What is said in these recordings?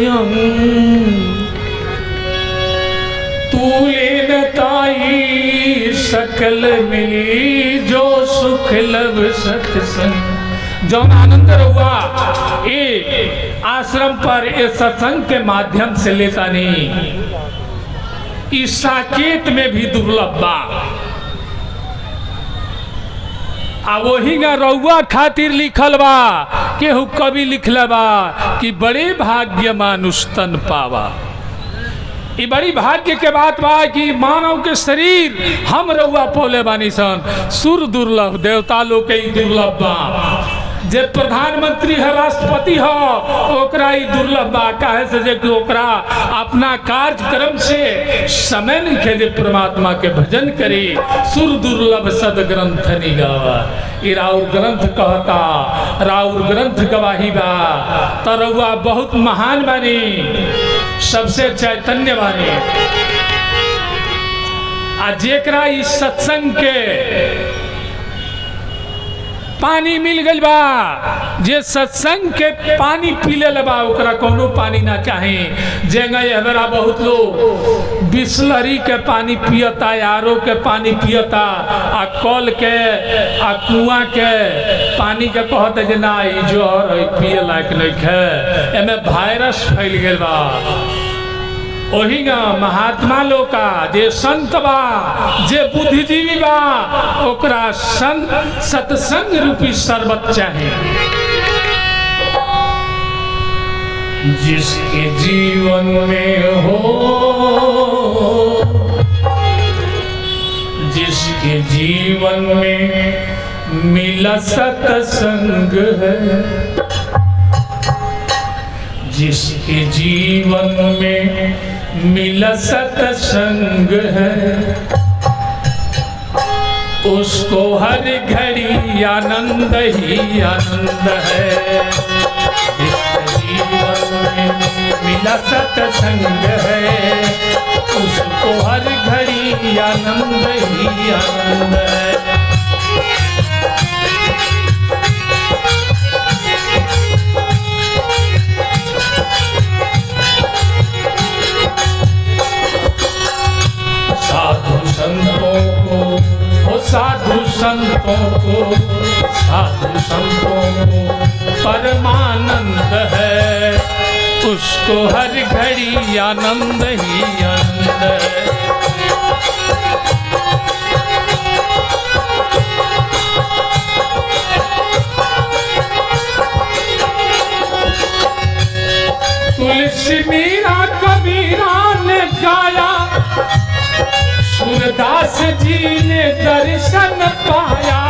स्वयं तूले नताई सकल मिली जो सुख लब सत्संग। जो आनंद हुआ ये आश्रम पर ये सत्संग के माध्यम से लेता नहीं, इस साकेत में भी दुर्लभ बा। आ वही ना रउआ खातिर लिखल बा, केहू कवि लिखल बा कि बड़े भाग्य मानुष तन पावा। ये बड़ी भाग्य के बात बा कि मानव के शरीर हम रउआ पोले बानी सन। सुर दुर्लभ, देवता लोग के दुर्लभ बा। जे प्रधानमंत्री है, राष्ट्रपति हो, ओकरा ही दुर्लभ बा। काहे से जे कि ओकरा अपना कार्यक्रम से समय नहीं खेले परमात्मा के भजन करे। सुर दुर्लभ सद ग्रंथ निगावा, ये राउर ग्रंथ कहता, राउर ग्रंथ गवाही बा। तरौआ बहुत महान बानी, सबसे चैतन्य बानी। आ जेकरा इस सत्संग के पानी मिल गई बा, जे सत्संग के पानी पी ले बा, ओकरा कोनो पानी ना चाहे। जेंगे हमारा बहुत लोग बिस्लरी के पानी पियता, आरो के पानी पियता, आ कल के आ कुआं के पानी के कहते जे ना ई जोहर है, पिए लायक नहीं है, एमे वायरस फैल गया बा। वही ना महात्मा लोग का जे संत बा, जे बुद्धिजीवी बा, ओकरा सत्संग रूपी शरबत चाहे। जिसके जीवन में हो, जिसके जीवन में मिला सत्संग है, जिसके जीवन में मिला सत्संग है, उसको हर घड़ी आनंद ही आनंद है। जिसके जीवन में मिला सत्संग है, उसको हर घड़ी आनंद ही आनंद है। साधु संतों को, साधु संतों को परमानंद है, उसको हर घड़ी आनंद ही आनंद है। तुलसी मीरा कबीरा ने गाया, सूरदास जी ने दर्शन पाया।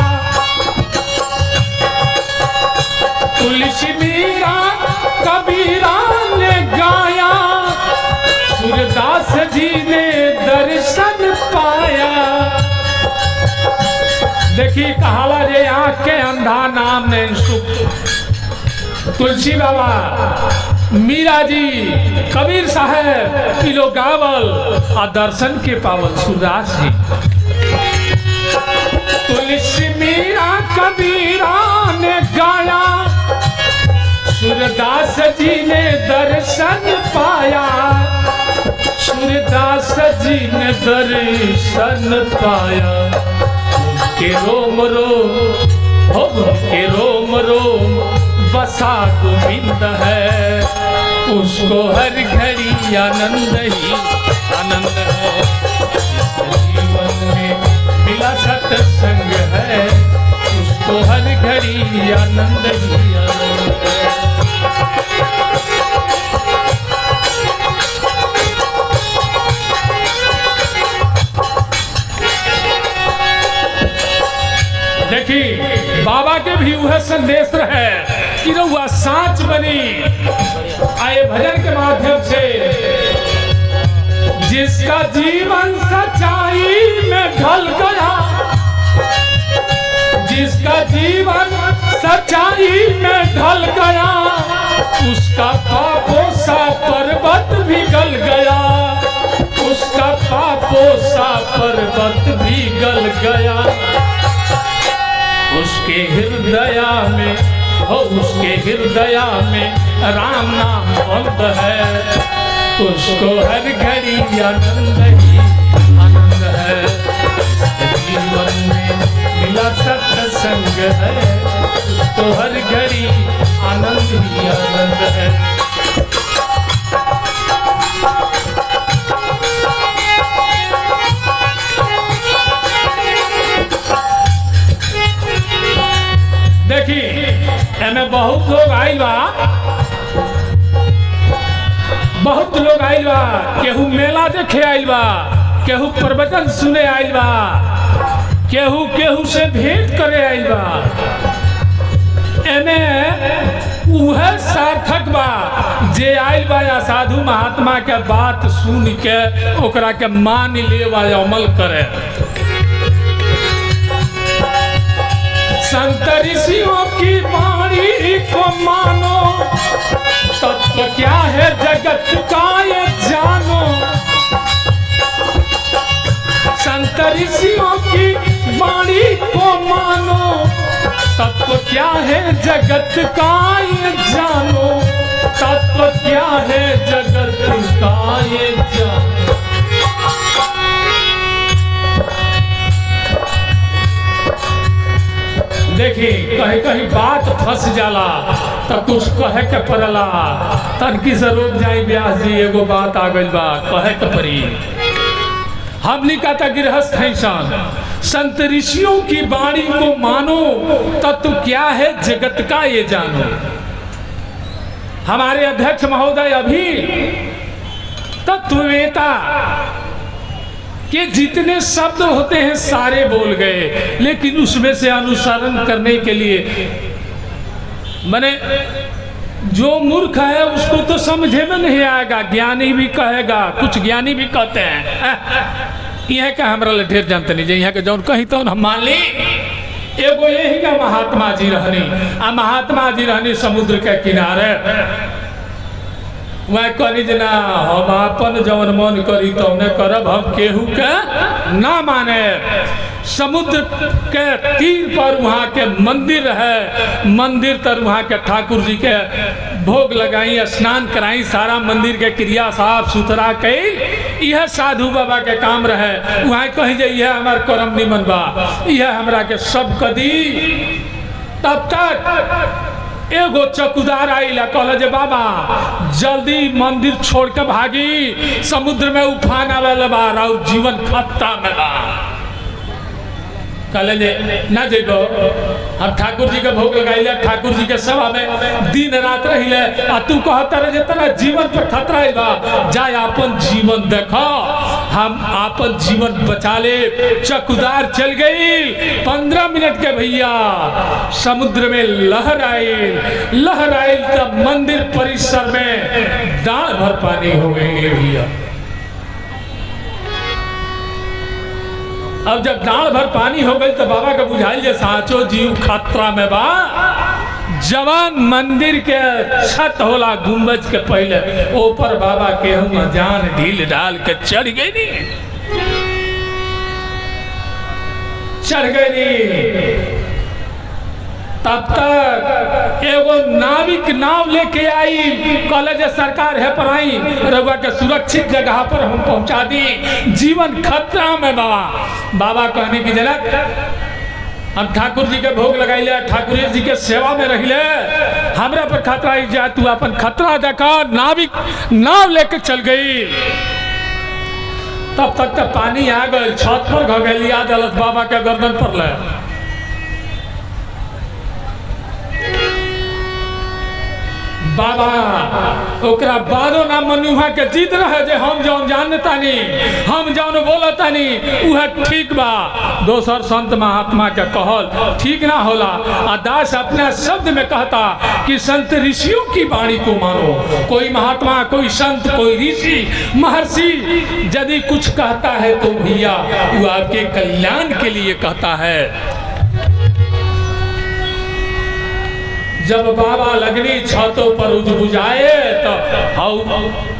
तुलसी मीरा कबीरा ने गाया, सूरदास जी ने दर्शन पाया। देखिए कहाला जे आँख के अंधा नाम ने सुख। तुलसी बाबा, मीरा जी, कबीर साहब किलो गावल आ दर्शन के पावल सूरदास जी। तुलसी मीरा कबीरा ने गाया, सूरदास जी ने दर्शन पाया। सूरदास जी ने दर्शन पाया। के रोम रोम, के रोम रोम बसा गोविंद है, उसको हर घड़ी आनंद ही आनंद है। जीवन में मिला सत्संग है, उसको हर घड़ी आनंद ही आनंद है। देखिए बाबा के भी वह संदेश है कि रउआ साच बनी। आए भजन के माध्यम से, जिसका जीवन सच्चाई में ढल गया, जिसका जीवन सच्चाई में ढल गया, उसका पापों सा पर्वत भी गल गया, उसका पापों सा पर्वत भी गल गया। उसके हृदय में हो उसके हृदय में राम नाम बंद है, उसको हर घड़ी आनंद ही आनंद है। जीवन में मिला सत्संग है, उसको हर घड़ी आनंद ही आनंद है। देखी एमे बहुत लोग आइल बा, बहुत लोग आइल बा, केहू मेला देखे आइल बा, केहू प्रवचन सुने आइल बा, केहू केहू से भेंट करे आइल बा। एमे उहे सार्थक बा जे आइल बा या साधु महात्मा के बात सुन के ओकरा के मान ले वा अमल करे। संत ऋषियों की वाणी को मानो, तत्व क्या है जगत का ये जानो। संत ऋषियों की वाणी को मानो, तत्व क्या है जगत का ये जानो। तत्व क्या है जगत का ये जानो। देखी कहीं कहीं बात फंस जाला तो कुछ कहे के पड़ला, तनकी से रोक जाई व्यास जी एगो बात आ गई बा कहे के पड़ी। हमनी का था गृहस्थ है संत ऋषियों की वाणी को मानो, तत्व क्या है जगत का ये जानो। हमारे अध्यक्ष महोदय अभी तत्ववेता के जितने शब्द होते हैं सारे बोल गए, लेकिन उसमें से अनुसरण करने के लिए मैंने जो मूर्ख है उसको तो समझे में नहीं आएगा, ज्ञानी भी कहेगा, कुछ ज्ञानी भी कहते हैं यह का हमरा ढेर जानते नहीं यहाँ के जौन कहीं तो हम मान ली। एगो यही का महात्मा जी रहनी, आ महात्मा जी रहनी समुद्र के किनारे, वह करी जना हम अपन जवन मन करी तो करब, हम केहू के ना माने। समुद्र के तीर पर वहाँ के मंदिर है, मंदिर तर वहाँ के ठाकुर जी के भोग लगाई, स्नान कराई, सारा मंदिर के क्रिया साफ सुथरा कई। यह साधु बाबा के काम रहे, वहाँ कही जाए यह हमार करम निमन बा, यह हमरा के सब कदी। तब तक एगो चौकीदार आइला कहला जे बाबा जल्दी मंदिर छोड़ के भागी, समुद्र में उफान आवेला बा और जीवन खतरा में बा। कहले जे ना जेबो, हम ठाकुर जी के भोग लगाइले, ठाकुर जी के सभा में दिन रात रहिले, आ तू कहता रहे जे तेरा जीवन पर खतरा है बा, जा अपन जीवन देखो, हम अपन जीवन बचा ले। चौकीदार चल गई, 15 मिनट के भैया समुद्र में लहर आई तब मंदिर परिसर में दाढ़ भर पानी हो गई भैया। अब जब दाढ़ भर पानी हो गई तो बाबा का बुझाइल जे साचो जीव खतरा में बा। जवान मंदिर के छत होला गुंबज के पहले, ऊपर बाबा के हम जान ढील डाल के चढ़ गई, चढ़ गई। तब तक एगो नाविक नाव लेके आई, कहले जे सरकार है पर आई रउआ के सुरक्षित जगह पर हम पहुंचा दी, जीवन खतरा में बाबा। बाबा कहने की जनक हम ठाकुर जी के भोग लगाइले, ठाकुर जी के सेवा में रहिले, हमरा पर खतरा आई जा, तू अपन खतरा देखा। नाविक नाव लेके चल गई। तब तक पानी आ गई, छत पर घ गई, याद अलस बाबा के गर्दन पर ले। बाबा ओकरा बादो ना मनुहा के जीत रहे जे हम जौन जानतानी, हम जौन बोलतानी उहे ठीक बा। दोसर संत महात्मा के कहल ठीक ना होला। आ दास अपने शब्द में कहता कि संत ऋषियों की वाणी को मानो। कोई महात्मा, कोई संत, कोई ऋषि, महर्षि यदि कुछ कहता है तो भैया वो आपके कल्याण के लिए कहता है। जब बाबा लगनी छतों पर बुझाए तो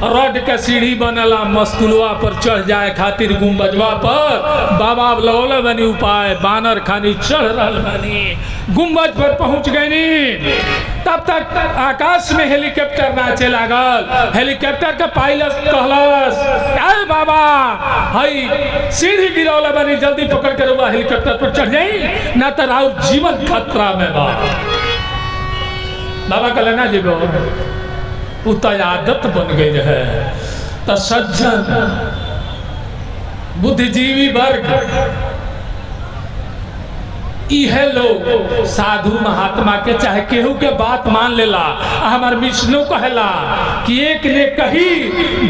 रड के सीढ़ी बनला मस्तुलवा पर चढ़ जाए खातिर गुम्बजवा पर बाबा लगौले बनी उपाय बानर खानी चढ़ रहल बनी गुम्बज पर पहुंच गई। तब तक आकाश में हेलीकॉप्टर नाचे लागल। हेलीकॉप्टर के पायलट कहलस अरे बाबा हई सीढ़ी गिरौले बनी जल्दी पकड़ कर हुआ हेलीकॉप्टर पर चढ़ जाई ना तो राउर जीवन खतरा में बा। बाबा कहले ना जीवो उ तो आदत बन गई है। तो सज्जन बुद्धिजीवी वर्ग इहे लोग साधु महात्मा के चाहे केहू के बात मान लेला। हमार विष्णु कहला कि एक ने कही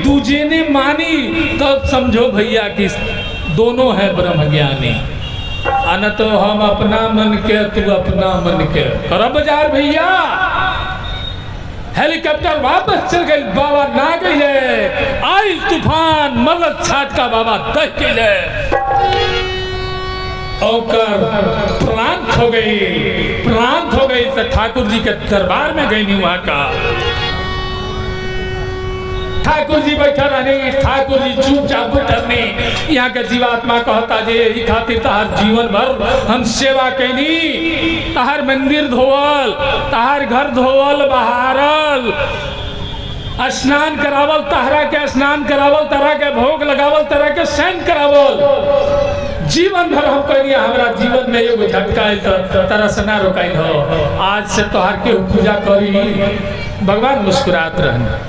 दूजे ने मानी तब समझो भैया कि दोनों है ब्रह्म ज्ञानी। न तो हम अपना मन के तू अपना मन के कर बाजार भैया। हेलीकॉप्टर वापस चल गई बाबा ना गई आई तूफान मलक छाट का बाबा दह गई प्रांत हो गई तो ठाकुर जी के दरबार में गई नहीं वहां का। ठाकुर जी बैठा रहने ठाकुर जी चुपचाप बैठने यहाँ के जीवात्मा कहता जे यही खातिर तहार जीवन भर हम सेवा कैनी। तहार मंदिर धोवल तहार घर धोवल बहारल स्नान करावल तहरा के स्नान करावल तरह के भोग लगावल तरह के सैन करावल जीवन भर हम कहनी हमारा जीवन में एगो झटका तो तरह से ना रोकाई हो। आज से तोहार के पूजा करी। भगवान मुस्कुरात रहना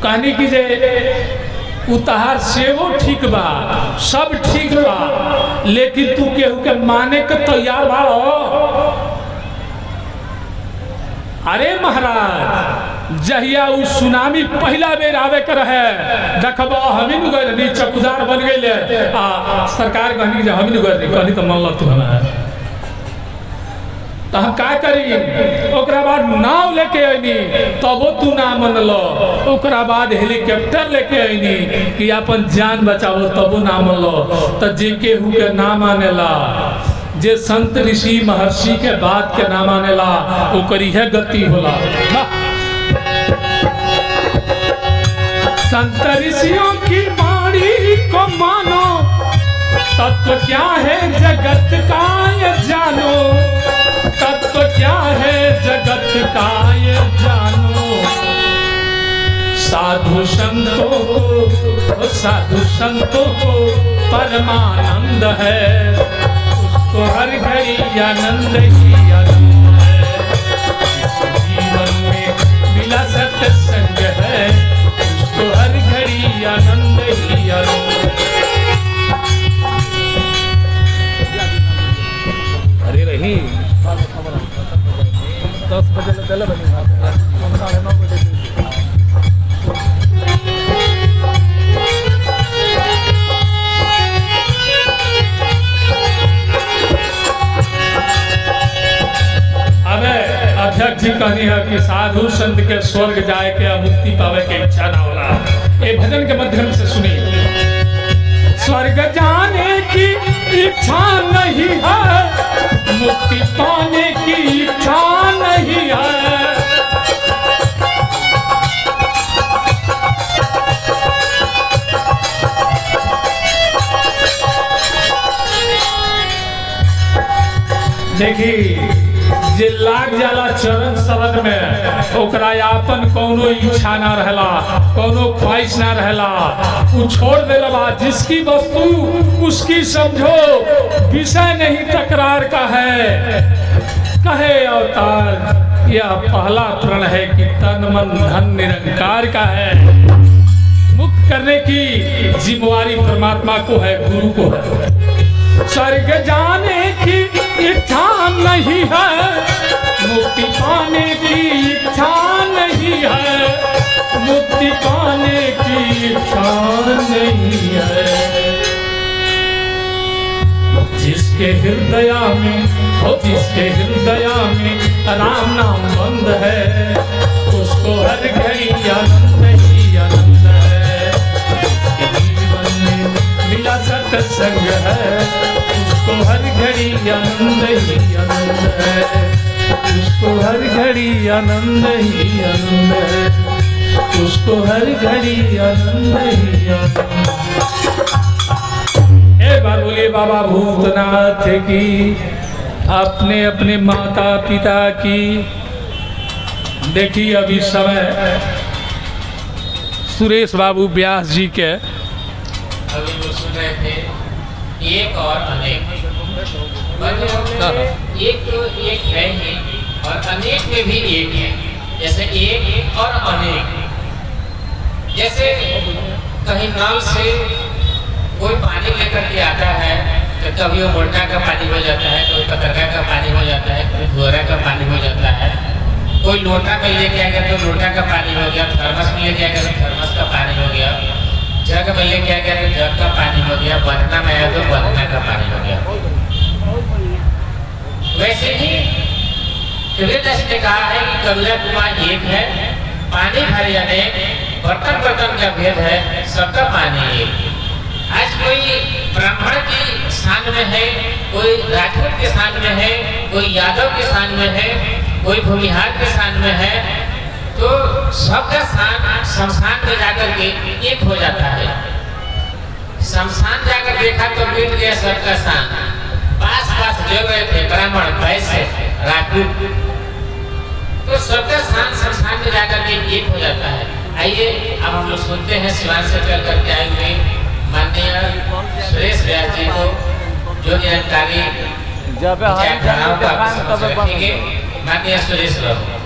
कहनी की जे उतार सेवो ठीक बा सब ठीक बा लेकिन तू केहू के माने के तैयार बा। अरे महाराज जहिया उ सुनामी पहला बेर आवे कर है देखबा हमी नु गई चौकीदार बन गई सरकार कहनी जे हमी नु गई कहनी तो मान लो तू हमारा तो हम का करी। ओकरा बाद नाव लेके आईनी तबो तू ना मन लो। ओकरा बाद हेलीकॉप्टर लेके आईनी कि अपन जान बचाओ तबो ना मन लो। तो जे केहू के ना मानेला जे संत ऋषि महर्षि के बात के ना मानेला ओकर है गति होला। संत ऋषियों की वाणी को मानो तत्व क्या है जगत का ये जानो। तत्व क्या है जगत का ये जानो। साधु संतों को परमानंद है उसको हर घड़ी आनंद ही आनंद है। इस जीवन में मिला सत्संग है उसको हर घड़ी आनंद ही आनंद है। अरे रही 10 बजे पहले बनेगा 9:30 बजे। अबे अध्यक्ष जी कहनी है कि साधु संत के स्वर्ग जाए के मुक्ति पावे के इच्छा ना होला। ये भजन के माध्यम से सुनिए। स्वर्ग जाने की इच्छा नहीं है मुक्ति पाने की इच्छा नहीं है। देखी जे लाग जाला चरण शरण में ओकरा आपन कोनो इच्छा ना रहला कोनो ख्वाहिश ना रहला उ छोड़ देला बा। जिसकी वस्तु उसकी समझो विषय नहीं तकरार का है। कहे अवतार यह पहला प्रण है कि तन मन धन निरंकार का है। मुक्त करने की जिम्मेवारी परमात्मा को है गुरु को है। स्वर्ग जाने की इच्छा नहीं है मुक्ति पाने की इच्छा नहीं है। मुक्ति पाने की इच्छा नहीं है। जिसके हृदय में राम नाम बंद है उसको हर घड़ी आनंद ही आनंद है। जीवन में मिला सत्संग है उसको हर घड़ी आनंद ही आनंद है। उसको हर घड़ी आनंद ही आनंद है, उसको हर घड़ी आनंद ही आनंद। एक बार बोले बाबा भूतनाथ की, अपने अपने माता पिता की। देखिए अभी समय सुरेश बाबू व्यास जी के अभी वो सुन रहे थे एक और अनेक। एक तो एक है ही और अनेक में भी एक है। जैसे एक और अनेक, जैसे कहीं नल से कोई पानी लेकर के आता है तो कभी वो मोटा का पानी हो जाता है, कोई पतरका का पानी हो जाता है, कोई घोरा का पानी हो जाता है, कोई लोटा में लेके आ गया तो लोटा का पानी हो गया, थर्मस में लेके आ गया तो थर्मस का पानी हो गया, जग में लेके आ गया तो जग का पानी हो गया, बरना में आया तो बरना का पानी हो गया। वैसे ही कबीरदास ने कहा है कि कबीरा कुआं एक है, पानी भरे अनेक, बर्तन बर्तन का भेद है, सबका पानी एक। आज कोई ब्राह्मण की स्थान में है, कोई राजपूत के स्थान में है, कोई यादव के स्थान में है, कोई भूमिहार के स्थान में है, तो सबका स्थान शमशान में जाकर के एक हो जाता है। शमशान जाकर देखा तो मिट गया सबका स्थान। पास पास जो रहे थे ब्राह्मण, वैश्य, राजपूत, तो सबका स्थान शमशान में जाकर के एक हो जाता है। आइए अब हम लोग सुनते हैं सिवान से चल करके आए हुए माननीय सुरेश व्यास जी को, जो निरंकारी माननीय सुरेश बाबू।